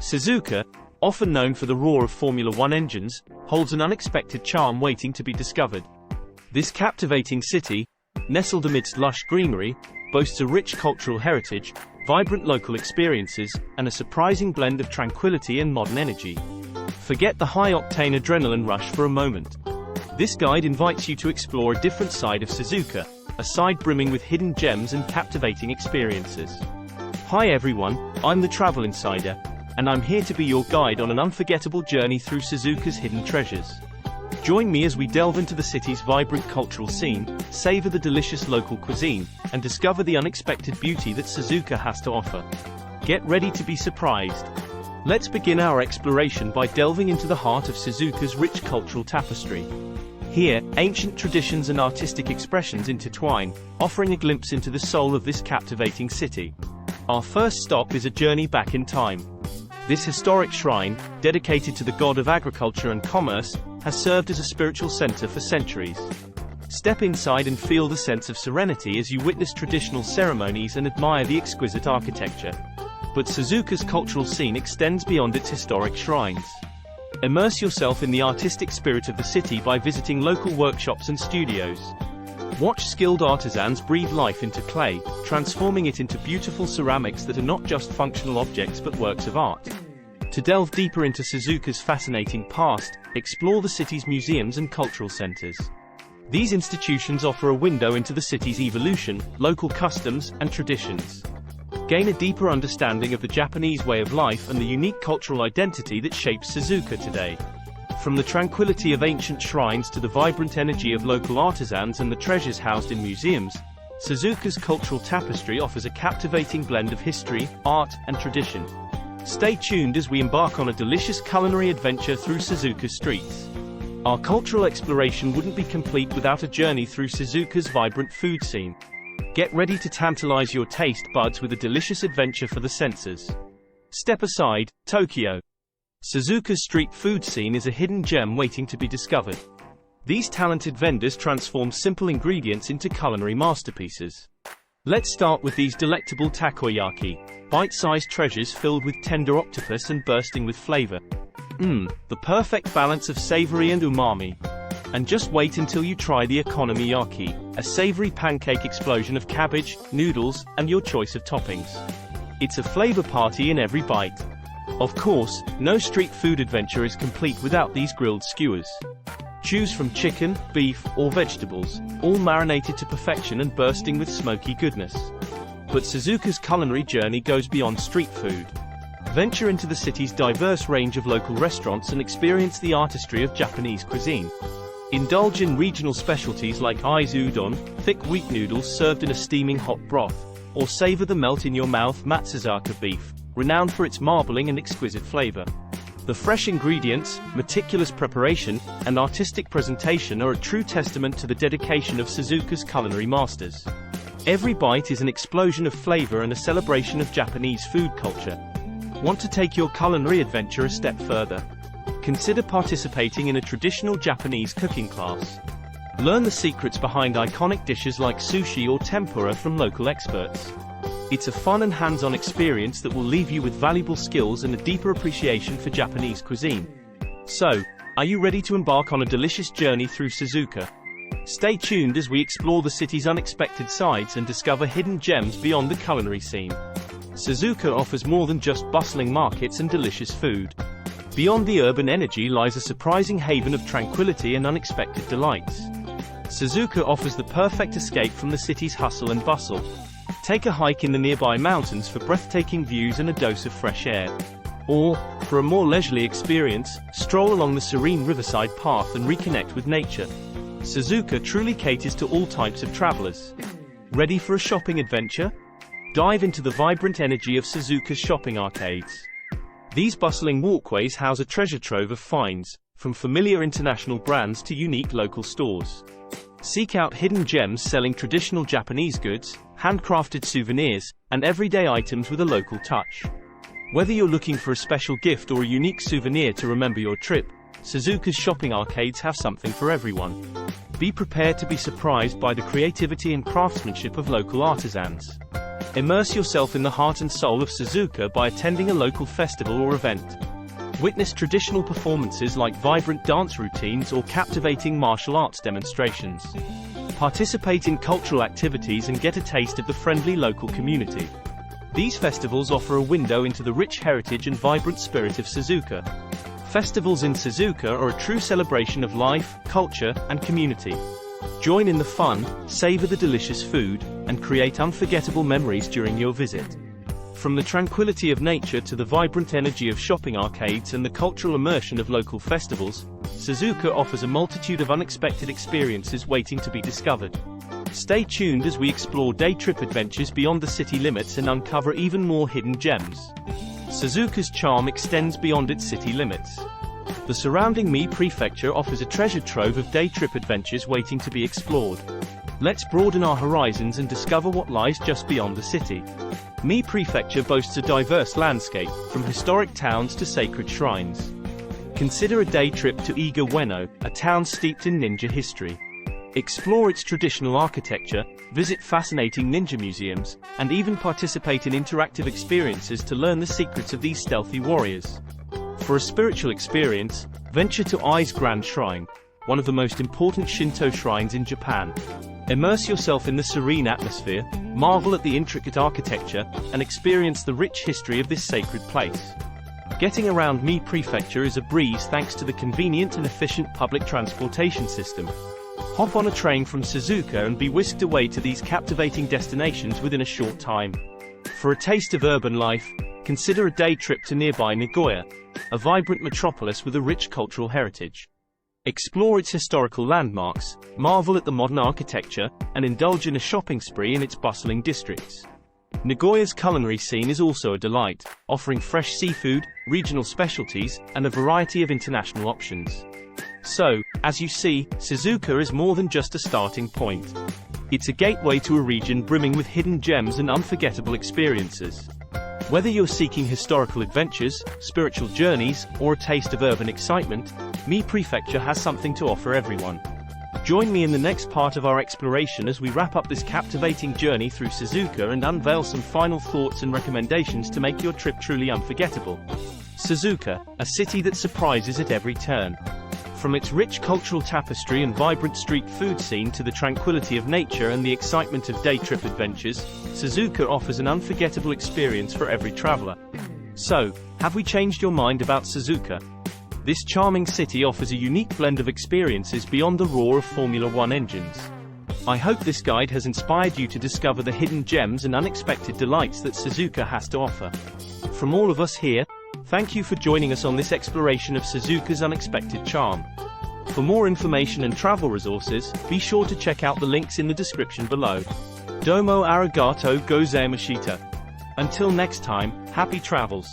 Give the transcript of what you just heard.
Suzuka, often known for the roar of Formula One engines, holds an unexpected charm waiting to be discovered. This captivating city, nestled amidst lush greenery, boasts a rich cultural heritage, vibrant local experiences, and a surprising blend of tranquility and modern energy. Forget the high-octane adrenaline rush for a moment. This guide invites you to explore a different side of Suzuka, a side brimming with hidden gems and captivating experiences. Hi everyone, I'm the Travel Insider, and I'm here to be your guide on an unforgettable journey through Suzuka's hidden treasures. Join me as we delve into the city's vibrant cultural scene, savor the delicious local cuisine, and discover the unexpected beauty that Suzuka has to offer. Get ready to be surprised. Let's begin our exploration by delving into the heart of Suzuka's rich cultural tapestry. Here, ancient traditions and artistic expressions intertwine, offering a glimpse into the soul of this captivating city. Our first stop is a journey back in time. This historic shrine, dedicated to the god of agriculture and commerce, has served as a spiritual center for centuries. Step inside and feel the sense of serenity as you witness traditional ceremonies and admire the exquisite architecture. But Suzuka's cultural scene extends beyond its historic shrines. Immerse yourself in the artistic spirit of the city by visiting local workshops and studios. Watch skilled artisans breathe life into clay, transforming it into beautiful ceramics that are not just functional objects but works of art. To delve deeper into Suzuka's fascinating past, explore the city's museums and cultural centers. These institutions offer a window into the city's evolution, local customs, and traditions. Gain a deeper understanding of the Japanese way of life and the unique cultural identity that shapes Suzuka today. From the tranquility of ancient shrines to the vibrant energy of local artisans and the treasures housed in museums, Suzuka's cultural tapestry offers a captivating blend of history, art, and tradition. Stay tuned as we embark on a delicious culinary adventure through Suzuka streets. Our cultural exploration wouldn't be complete without a journey through Suzuka's vibrant food scene. Get ready to tantalize your taste buds with a delicious adventure for the senses. Step aside, Tokyo. Suzuka's street food scene is a hidden gem waiting to be discovered. These talented vendors transform simple ingredients into culinary masterpieces. Let's start with these delectable takoyaki, bite-sized treasures filled with tender octopus and bursting with flavor. The perfect balance of savory and umami. And just wait until you try the okonomiyaki, a savory pancake explosion of cabbage, noodles, and your choice of toppings. It's a flavor party in every bite. Of course, no street food adventure is complete without these grilled skewers. Choose from chicken, beef, or vegetables, all marinated to perfection and bursting with smoky goodness. But Suzuka's culinary journey goes beyond street food. Venture into the city's diverse range of local restaurants and experience the artistry of Japanese cuisine. Indulge in regional specialties like aizu udon, thick wheat noodles served in a steaming hot broth, or savor the melt-in-your-mouth Matsuzaka beef, renowned for its marbling and exquisite flavor. The fresh ingredients, meticulous preparation, and artistic presentation are a true testament to the dedication of Suzuka's culinary masters. Every bite is an explosion of flavor and a celebration of Japanese food culture. Want to take your culinary adventure a step further? Consider participating in a traditional Japanese cooking class. Learn the secrets behind iconic dishes like sushi or tempura from local experts. It's a fun and hands-on experience that will leave you with valuable skills and a deeper appreciation for Japanese cuisine. So, are you ready to embark on a delicious journey through Suzuka? Stay tuned as we explore the city's unexpected sides and discover hidden gems beyond the culinary scene. Suzuka offers more than just bustling markets and delicious food. Beyond the urban energy lies a surprising haven of tranquility and unexpected delights. Suzuka offers the perfect escape from the city's hustle and bustle. Take a hike in the nearby mountains for breathtaking views and a dose of fresh air. Or, for a more leisurely experience, stroll along the serene riverside path and reconnect with nature. Suzuka truly caters to all types of travelers. Ready for a shopping adventure? Dive into the vibrant energy of Suzuka's shopping arcades. These bustling walkways house a treasure trove of finds, from familiar international brands to unique local stores. Seek out hidden gems selling traditional Japanese goods, handcrafted souvenirs, and everyday items with a local touch. Whether you're looking for a special gift or a unique souvenir to remember your trip, Suzuka's shopping arcades have something for everyone. Be prepared to be surprised by the creativity and craftsmanship of local artisans. Immerse yourself in the heart and soul of Suzuka by attending a local festival or event. Witness traditional performances like vibrant dance routines or captivating martial arts demonstrations. Participate in cultural activities and get a taste of the friendly local community. These festivals offer a window into the rich heritage and vibrant spirit of Suzuka. Festivals in Suzuka are a true celebration of life, culture, and community. Join in the fun, savor the delicious food, and create unforgettable memories during your visit. From the tranquility of nature to the vibrant energy of shopping arcades and the cultural immersion of local festivals, Suzuka offers a multitude of unexpected experiences waiting to be discovered. Stay tuned as we explore day trip adventures beyond the city limits and uncover even more hidden gems. Suzuka's charm extends beyond its city limits. The surrounding Mie Prefecture offers a treasure trove of day trip adventures waiting to be explored. Let's broaden our horizons and discover what lies just beyond the city. Mie Prefecture boasts a diverse landscape, from historic towns to sacred shrines. Consider a day trip to Iga Ueno, a town steeped in ninja history. Explore its traditional architecture, visit fascinating ninja museums, and even participate in interactive experiences to learn the secrets of these stealthy warriors. For a spiritual experience, venture to Ai's Grand Shrine, one of the most important Shinto shrines in Japan. Immerse yourself in the serene atmosphere, marvel at the intricate architecture, and experience the rich history of this sacred place. Getting around Mie Prefecture is a breeze thanks to the convenient and efficient public transportation system. Hop on a train from Suzuka and be whisked away to these captivating destinations within a short time. For a taste of urban life, consider a day trip to nearby Nagoya, a vibrant metropolis with a rich cultural heritage. Explore its historical landmarks, marvel at the modern architecture, and indulge in a shopping spree in its bustling districts. Nagoya's culinary scene is also a delight, offering fresh seafood, regional specialties, and a variety of international options. So, as you see, Suzuka is more than just a starting point. It's a gateway to a region brimming with hidden gems and unforgettable experiences. Whether you're seeking historical adventures, spiritual journeys, or a taste of urban excitement, Mie Prefecture has something to offer everyone. Join me in the next part of our exploration as we wrap up this captivating journey through Suzuka and unveil some final thoughts and recommendations to make your trip truly unforgettable. Suzuka, a city that surprises at every turn. From its rich cultural tapestry and vibrant street food scene to the tranquility of nature and the excitement of day trip adventures, Suzuka offers an unforgettable experience for every traveler. So, have we changed your mind about Suzuka? This charming city offers a unique blend of experiences beyond the roar of Formula One engines. I hope this guide has inspired you to discover the hidden gems and unexpected delights that Suzuka has to offer. From all of us here, thank you for joining us on this exploration of Suzuka's unexpected charm. For more information and travel resources, be sure to check out the links in the description below. Domo arigato gozaimashita. Until next time, happy travels.